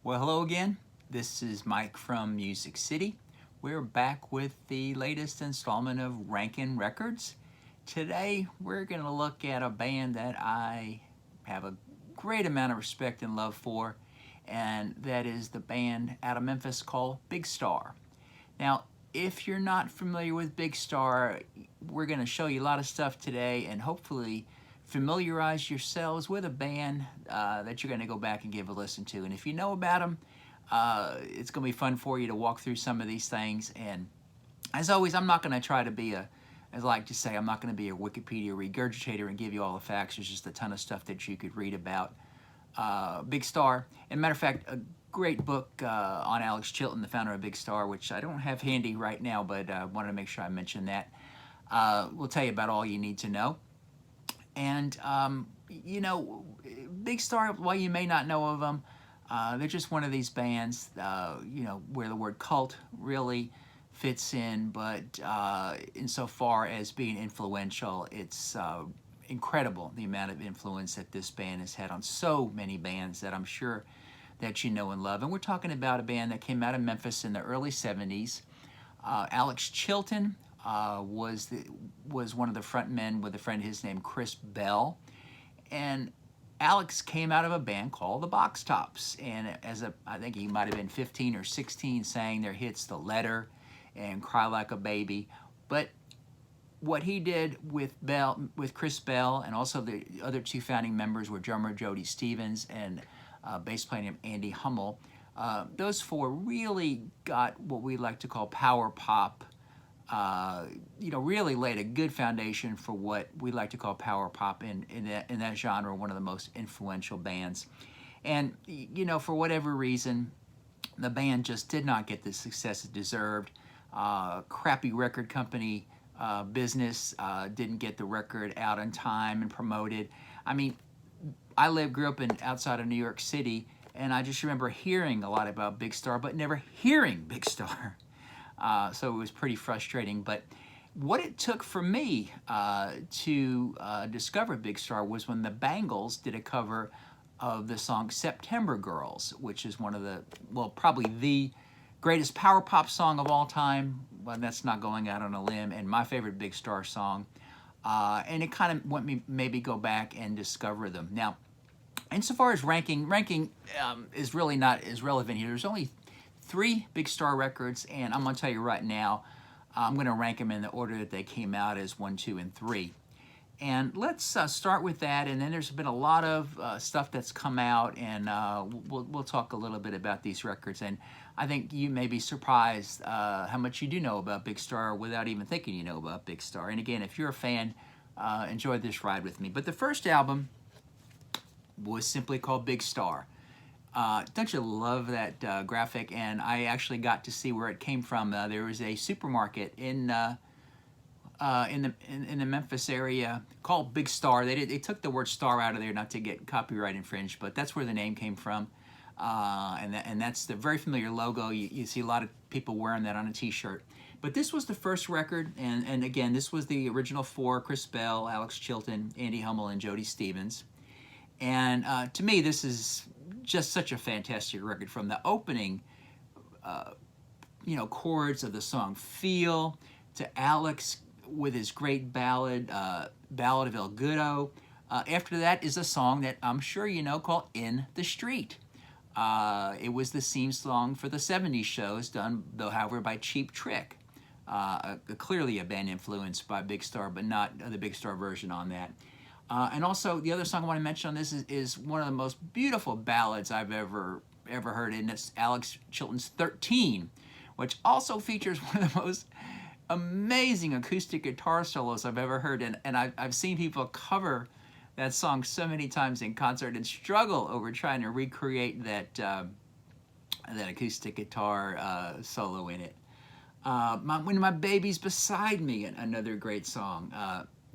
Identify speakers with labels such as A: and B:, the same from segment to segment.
A: Well, hello again. This is Mike from Music City. We're back with the latest installment of Rankin' Records. Today, we're going to look at a band that I have a great amount of respect and love for, and that is the band out of Memphis called Big Star. Now, if you're not familiar with Big Star, we're going to show you a lot of stuff today and hopefully familiarize yourselves with a band that you're going to go back and give a listen to. And if you know about them, it's going to be fun for you to walk through some of these things. And as always, I'm not going to try to be as I like to say, I'm not going to be a Wikipedia regurgitator and give you all the facts. There's just a ton of stuff that you could read about Big Star. And matter of fact, a great book on Alex Chilton, the founder of Big Star, which I don't have handy right now, but I wanted to make sure I mentioned that. We'll tell you about all you need to know. And, you know, Big Star, while you may not know of them, they're just one of these bands, you know, where the word cult really fits in, but insofar as being influential, it's incredible the amount of influence that this band has had on so many bands that I'm sure that you know and love. And we're talking about a band that came out of Memphis in the early 70s. Alex Chilton was one of the front men with a friend of his named Chris Bell, and Alex came out of a band called the Box Tops, and I think he might have been 15 or 16, sang their hits "The Letter" and "Cry Like a Baby." But what he did with Chris Bell, and also the other two founding members were drummer Jody Stevens and bass player Andy Hummel. Those four really got what we like to call power pop. You know, really laid a good foundation for what we like to call power pop in that genre, one of the most influential bands. And, you know, for whatever reason, the band just did not get the success it deserved. Crappy record company business didn't get the record out on time and promoted. I mean, I grew up outside of New York City, and I just remember hearing a lot about Big Star, but never hearing Big Star. So it was pretty frustrating. But what it took for me to discover Big Star was when the Bangles did a cover of the song September Girls, which is one of the, well, probably the greatest power pop song of all time. Well, that's not going out on a limb, and my favorite Big Star song. And it kind of went me maybe go back and discover them. Now, insofar as ranking is really not as relevant here. There's only 3 Big Star records, and I'm going to tell you right now, I'm going to rank them in the order that they came out as 1, 2, and 3. And let's start with that, and then there's been a lot of stuff that's come out, and we'll talk a little bit about these records. And I think you may be surprised how much you do know about Big Star without even thinking you know about Big Star. And again, if you're a fan, enjoy this ride with me. But the first album was simply called Big Star. Don't you love that graphic? And I actually got to see where it came from. There was a supermarket in the Memphis area called Big Star. They took the word "star" out of there not to get copyright infringed, but that's where the name came from. And that's the very familiar logo. You see a lot of people wearing that on a T-shirt. But this was the first record, and again, this was the original 4: Chris Bell, Alex Chilton, Andy Hummel, and Jody Stevens. And to me, this is just such a fantastic record, from the opening, you know, chords of the song "Feel" to Alex with his great ballad, Ballad of El Goodo. After that is a song that I'm sure you know called "In the Street." It was the theme song for the 70s shows, done, though, however, by Cheap Trick. Clearly a band influenced by Big Star, but not the Big Star version on that. And also, the other song I want to mention on this is one of the most beautiful ballads I've ever heard, and it's Alex Chilton's 13, which also features one of the most amazing acoustic guitar solos I've ever heard. And I've seen people cover that song so many times in concert and struggle over trying to recreate that acoustic guitar solo in it. When My Baby's Beside Me, another great song.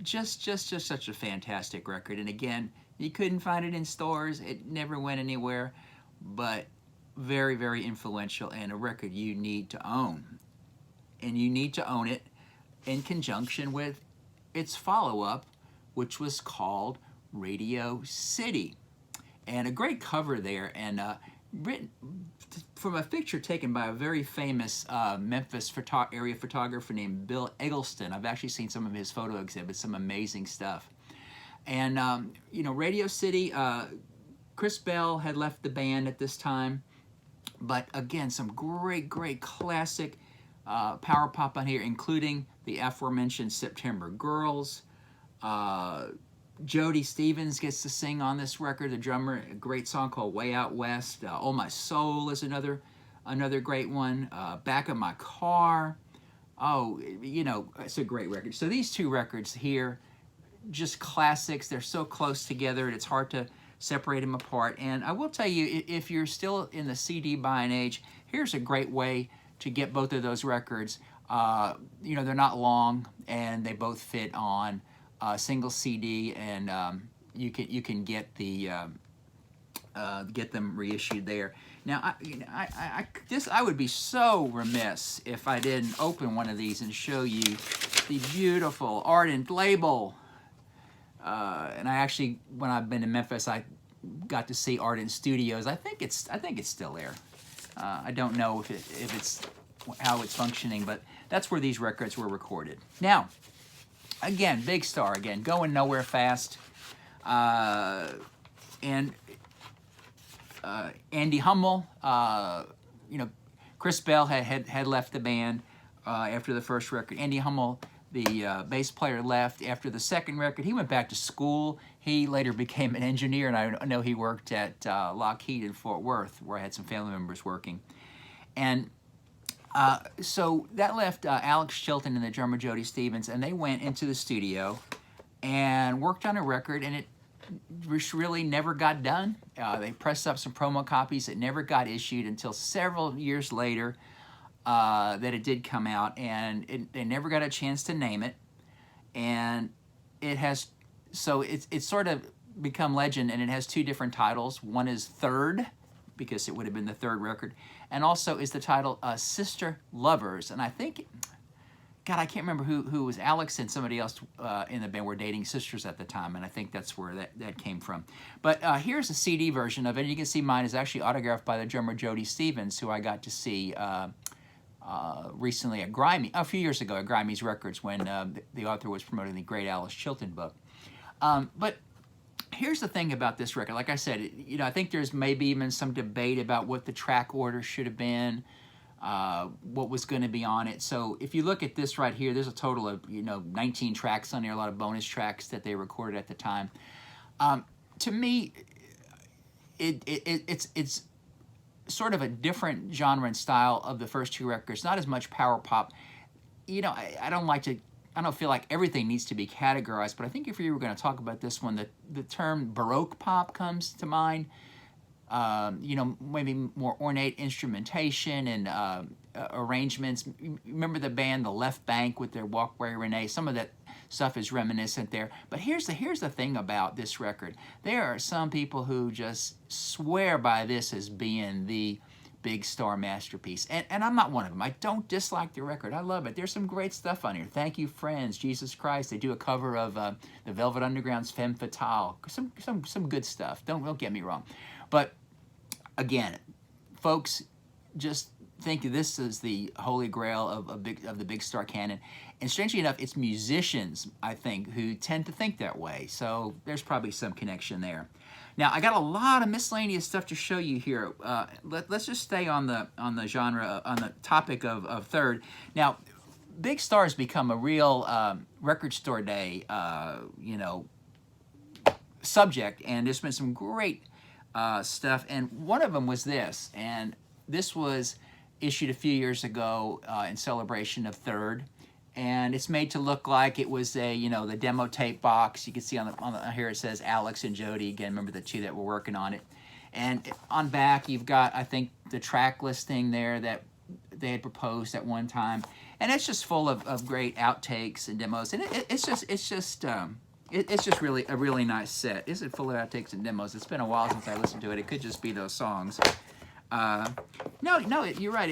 A: Just such a fantastic record. And again, you couldn't find it in stores. It never went anywhere, but very, very influential, and a record you need to own. And you need to own it in conjunction with its follow-up, which was called Radio City. And a great cover there. And written from a picture taken by a very famous Memphis area photographer named Bill Eggleston. I've actually seen some of his photo exhibits, some amazing stuff. And, you know, Radio City, Chris Bell had left the band at this time. But again, some great, great classic power pop on here, including the aforementioned September Girls. Jody Stevens gets to sing on this record, the drummer. A great song called Way Out West. Oh My Soul is another great one. Back of My Car. Oh, you know, it's a great record. So these two records here, just classics. They're so close together, and it's hard to separate them apart. And I will tell you, if you're still in the CD buying age, here's a great way to get both of those records. You know, they're not long, and they both fit on a single CD, and you can get them reissued there. Now, I would be so remiss if I didn't open one of these and show you the beautiful Ardent label. And I actually, when I've been in Memphis, I got to see Ardent Studios. I think it's still there. I don't know if it's how it's functioning, but that's where these records were recorded. Now, again, big star again, going nowhere fast, and Andy Hummel. You know, Chris Bell had left the band after the first record. Andy Hummel, the bass player, left after the second record. He went back to school. He later became an engineer, and I know he worked at Lockheed in Fort Worth, where I had some family members working. And so that left Alex Chilton and the drummer Jody Stevens, and they went into the studio and worked on a record, and it really never got done. They pressed up some promo copies. It never got issued until several years later that it did come out, and they never got a chance to name it. And it has, so it's sort of become legend, and it has two different titles. One is Third, because it would have been the third record, and also is the title Sister Lovers. And I think, God, I can't remember who was Alex and somebody else in the band were dating sisters at the time, and I think that's where that came from. But here's a CD version of it. You can see mine is actually autographed by the drummer Jody Stevens, who I got to see recently at a few years ago at Grimey's Records, when the author was promoting the great Alice Chilton book. But here's the thing about this record. Like I said, you know, I think there's maybe even some debate about what the track order should have been, what was going to be on it. So if you look at this right here, there's a total of 19 tracks on there, a lot of bonus tracks that they recorded at the time. To me, it's sort of a different genre and style of the first two records. Not as much power pop. You know, I don't feel like everything needs to be categorized, but I think if you were going to talk about this one, the term Baroque pop comes to mind. You know, maybe more ornate instrumentation and arrangements. Remember the band The Left Bank with their Walkway Renee? Some of that stuff is reminiscent there. But here's the thing about this record. There are some people who just swear by this as being the big star masterpiece. And I'm not one of them. I don't dislike the record. I love it. There's some great stuff on here. Thank You Friends, Jesus Christ. They do a cover of the Velvet Underground's Femme Fatale. Some good stuff. Don't get me wrong. But again, folks, just think this is the holy grail of the big star canon. And strangely enough, it's musicians, I think, who tend to think that way. So there's probably some connection there. Now, I got a lot of miscellaneous stuff to show you here. Let's just stay on the genre, on the topic of Third. Now, big stars become a real record store day, subject, and there's been some great stuff. And one of them was this, and this was issued a few years ago in celebration of Third. And it's made to look like it was a, the demo tape box. You can see on here it says Alex and Jody. Again, remember the two that were working on it. And on back, you've got, I think, the track listing there that they had proposed at one time. And it's just full of great outtakes and demos. And it's just really a really nice set. Is it full of outtakes and demos? It's been a while since I listened to it. It could just be those songs. No, you're right.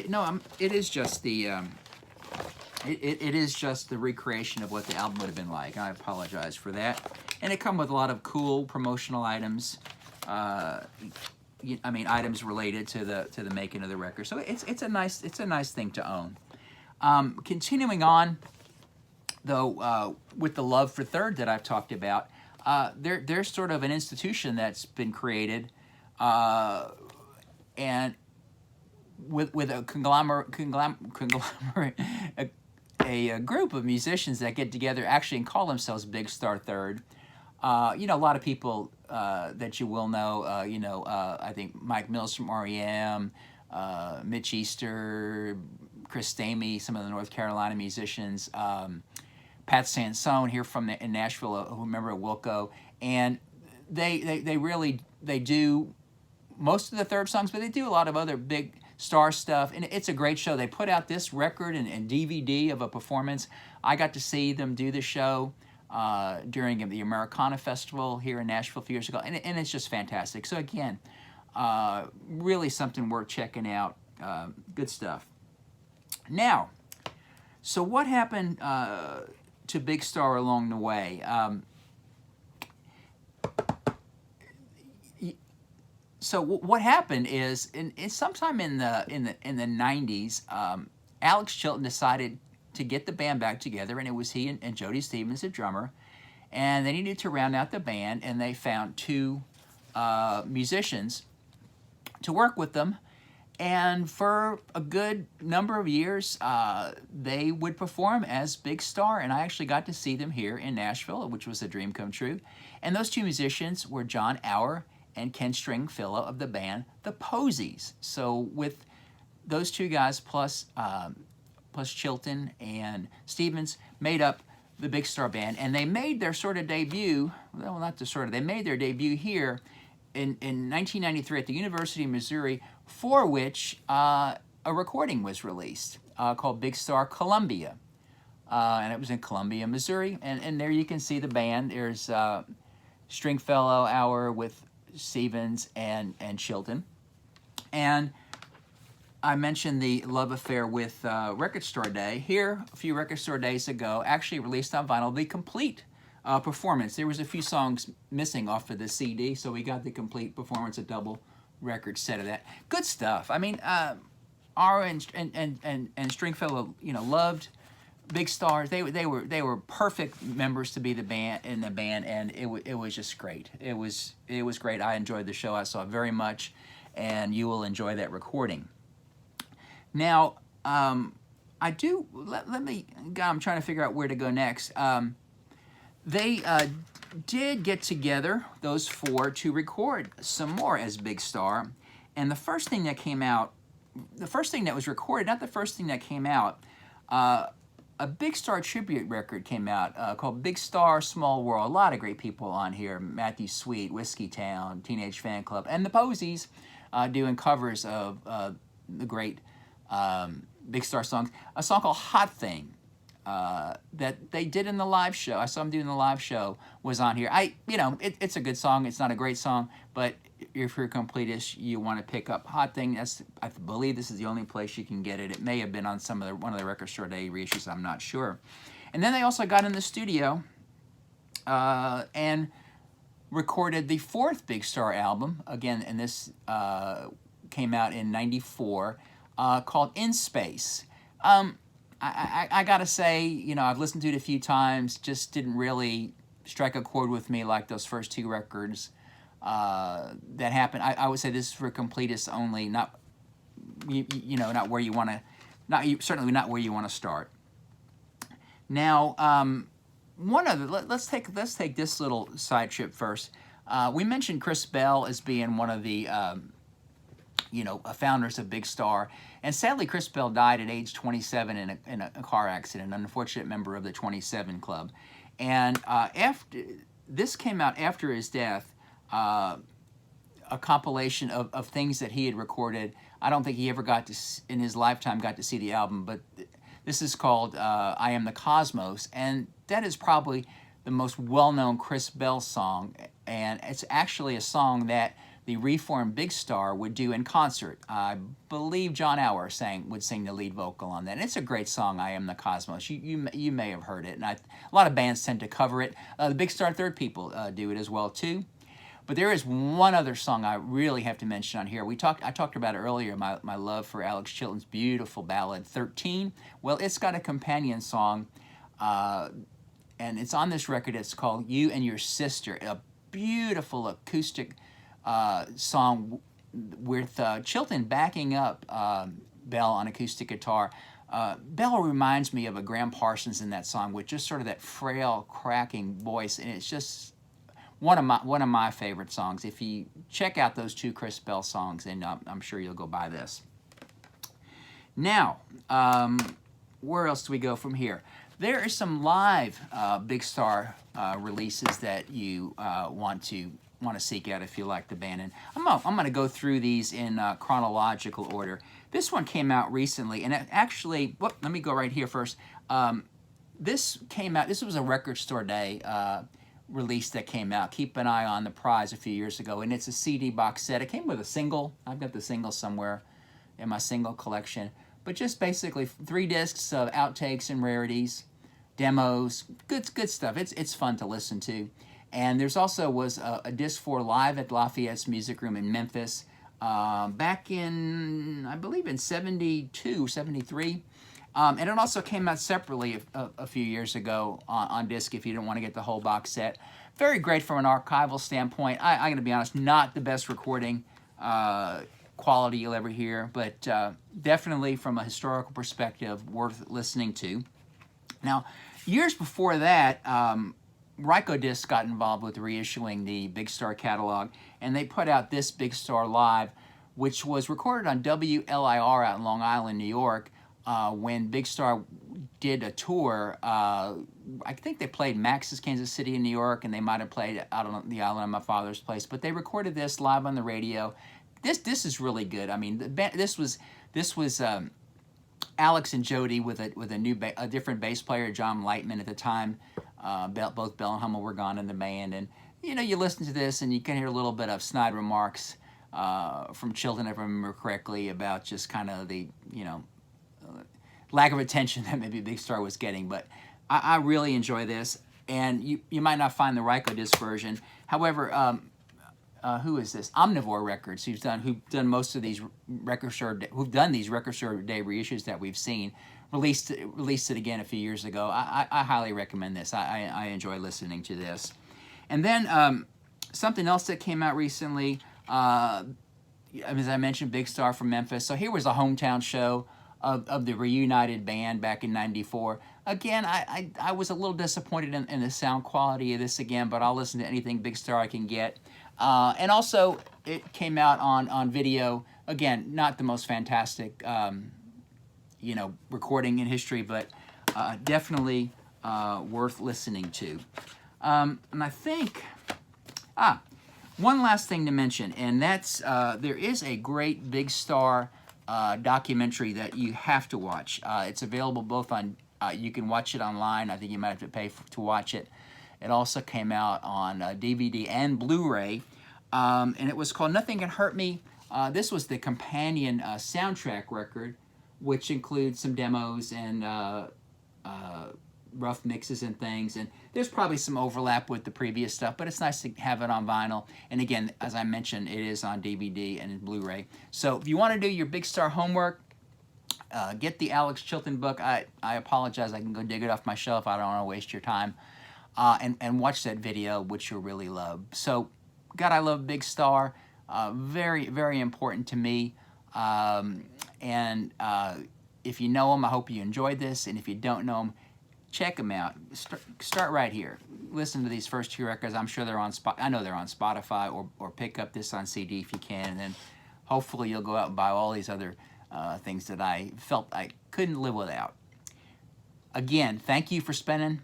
A: It is just the. It is just the recreation of what the album would have been like. I apologize for that. And it comes with a lot of cool promotional items. items related to the making of the record. So it's a nice thing to own. Continuing on, though, with the love for third that I've talked about, there's sort of an institution that's been created, and with a conglomerate a group of musicians that get together actually and call themselves Big Star Third. A lot of people that you will know. I think Mike Mills from REM, Mitch Easter, Chris Stamey, some of the North Carolina musicians, Pat Sansone here in Nashville, who remember Wilco, and they really do most of the third songs, but they do a lot of other Big Star stuff, and it's a great show. They put out this record and DVD of a performance. I got to see them do the show during the Americana Festival here in Nashville a few years ago, and it's just fantastic. So again, really something worth checking out. Good stuff. Now, so what happened to Big Star along the way? So what happened is, sometime in the 90s, Alex Chilton decided to get the band back together, and it was he and Jody Stevens, the drummer, and they needed to round out the band, and they found two musicians to work with them, and for a good number of years, they would perform as Big Star, and I actually got to see them here in Nashville, which was a dream come true. And those two musicians were John Auer and Ken Stringfellow of the band The Posies. So with those two guys plus Chilton and Stevens made up the Big Star Band, and they made their sort of debut, well, not the sort of, they made their debut here in 1993 at the University of Missouri, for which a recording was released called Big Star Columbia. And it was in Columbia, Missouri, and there you can see the band. There's Stringfellow, Auer with Stevens and Chilton. And I mentioned the love affair with Record Store Day. Here, a few Record Store Days ago, actually released on vinyl the complete performance. There was a few songs missing off of the CD, so we got the complete performance, a double record set of that. Good stuff. I mean, Auer and Stringfellow, loved Big Stars. They were perfect members to be the band, and it was just great. It was great. I enjoyed the show. I saw it very much, and you will enjoy that recording. Now, I'm trying to figure out where to go next. They did get together, those four, to record some more as Big Star, and the first thing that was recorded, not the first thing that came out, a Big Star tribute record came out called Big Star, Small World. A lot of great people on here. Matthew Sweet, Whiskey Town, Teenage Fan Club, and the Posies doing covers of the great Big Star songs. A song called Hot Thing that they did in the live show. I saw them doing the live show, was on here. It's a good song. It's not a great song, but if you're a completist, you want to pick up Hot Thing. I believe this is the only place you can get it. It may have been on one of the Record Store Day reissues. I'm not sure. And then they also got in the studio and recorded the fourth Big Star album. Again, and this came out in '94, called In Space. I gotta say, I've listened to it a few times. Just didn't really strike a chord with me like those first two records that happened. I would say this is for completists only, not not where you want to, certainly not where you want to start. Now, let's take this little side trip first. We mentioned Chris Bell as being one of the founders of Big Star, and sadly Chris Bell died at age 27 in a car accident, an unfortunate member of the 27 Club. And this came out after his death, a compilation of things that he had recorded. I don't think he ever in his lifetime got to see the album, but this is called I Am the Cosmos, and that is probably the most well-known Chris Bell song, and it's actually a song that the reformed Big Star would do in concert. I believe John Auer would sing the lead vocal on that. And it's a great song, I Am the Cosmos. You may have heard it, and a lot of bands tend to cover it. The Big Star Third people do it as well too. But there is one other song I really have to mention on here. I talked about it earlier, my love for Alex Chilton's beautiful ballad, 13. Well, it's got a companion song, and it's on this record. It's called You and Your Sister, a beautiful acoustic song with Chilton backing up Bell on acoustic guitar. Bell reminds me of a Graham Parsons in that song, with just sort of that frail, cracking voice, and it's just one of my favorite songs. If you check out those two Chris Bell songs, and I'm sure you'll go buy this. Now, where else do we go from here? There are some live Big Star releases that you want to seek out if you like the band, and I'm going to go through these in chronological order. This one came out recently, and actually, let me go right here first. This came out. This was a Record Store Day release that came out. Keep an Eye on the Prize a few years ago, and it's a CD box set. It came with a single. I've got the single somewhere in my single collection, but just basically 3 discs of outtakes and rarities, demos, good stuff. It's fun to listen to. And there's also was a disc for Live at Lafayette's Music Room in Memphis back in, I believe, in 72, 73. And it also came out separately a few years ago on disc if you didn't want to get the whole box set. Very great from an archival standpoint. I'm going to be honest, not the best recording quality you'll ever hear, but definitely from a historical perspective, worth listening to. Now, years before that, Ryko Disc got involved with reissuing the Big Star catalog, and they put out this Big Star Live, which was recorded on WLIR out in Long Island, New York, when Big Star did a tour. I think they played Max's Kansas City in New York, and they might have played out on the island of my father's place, but they recorded this live on the radio. This is really good. I mean, this was Alex and Jody with a different bass player, John Lightman at the time. Both Bell and Hummel were gone in the band, and you listen to this and you can hear a little bit of snide remarks from Chilton, if I remember correctly, about just kind of the lack of attention that maybe Big Star was getting. But I really enjoy this, and you might not find the Ryko Disc version. However, who is this? Omnivore Records, who've done most of these Record Store Day reissues that we've seen, released it again a few years ago. I highly recommend this. I enjoy listening to this. And then something else that came out recently, as I mentioned, Big Star from Memphis. So here was a hometown show of the reunited band back in '94. Again, I was a little disappointed in the sound quality of this again, but I'll listen to anything Big Star I can get. And also, it came out on video. Again, not the most fantastic, recording in history, but definitely worth listening to. And I think, one last thing to mention, and that's there is a great Big Star documentary that you have to watch. It's available both on, you can watch it online. I think you might have to pay to watch it. It also came out on DVD and Blu-ray, and it was called Nothing Can Hurt Me. This was the companion soundtrack record, which includes some demos and rough mixes and things. And there's probably some overlap with the previous stuff, but it's nice to have it on vinyl. And again, as I mentioned, it is on DVD and Blu-ray. So if you want to do your Big Star homework, get the Alex Chilton book. I apologize, I can go dig it off my shelf. I don't want to waste your time. And watch that video, which you'll really love. So, God, I love Big Star. Very, very important to me. If you know them, I hope you enjoyed this. And if you don't know them, check them out. Start right here. Listen to these first 2 records. I'm sure they're on I know they're on Spotify, or pick up this on CD if you can. And then hopefully you'll go out and buy all these other things that I felt I couldn't live without. Again, thank you for spending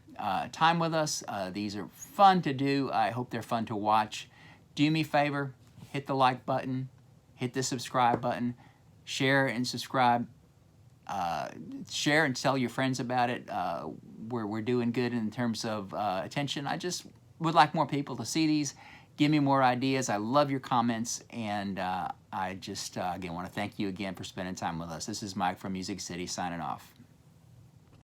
A: time with us. These are fun to do. I hope they're fun to watch. Do me a favor, hit the like button, hit the subscribe button, share and subscribe. Share and tell your friends about it. We're doing good in terms of attention. I just would like more people to see these. Give me more ideas. I love your comments, and I just, again, want to thank you again for spending time with us. This is Mike from Music City signing off.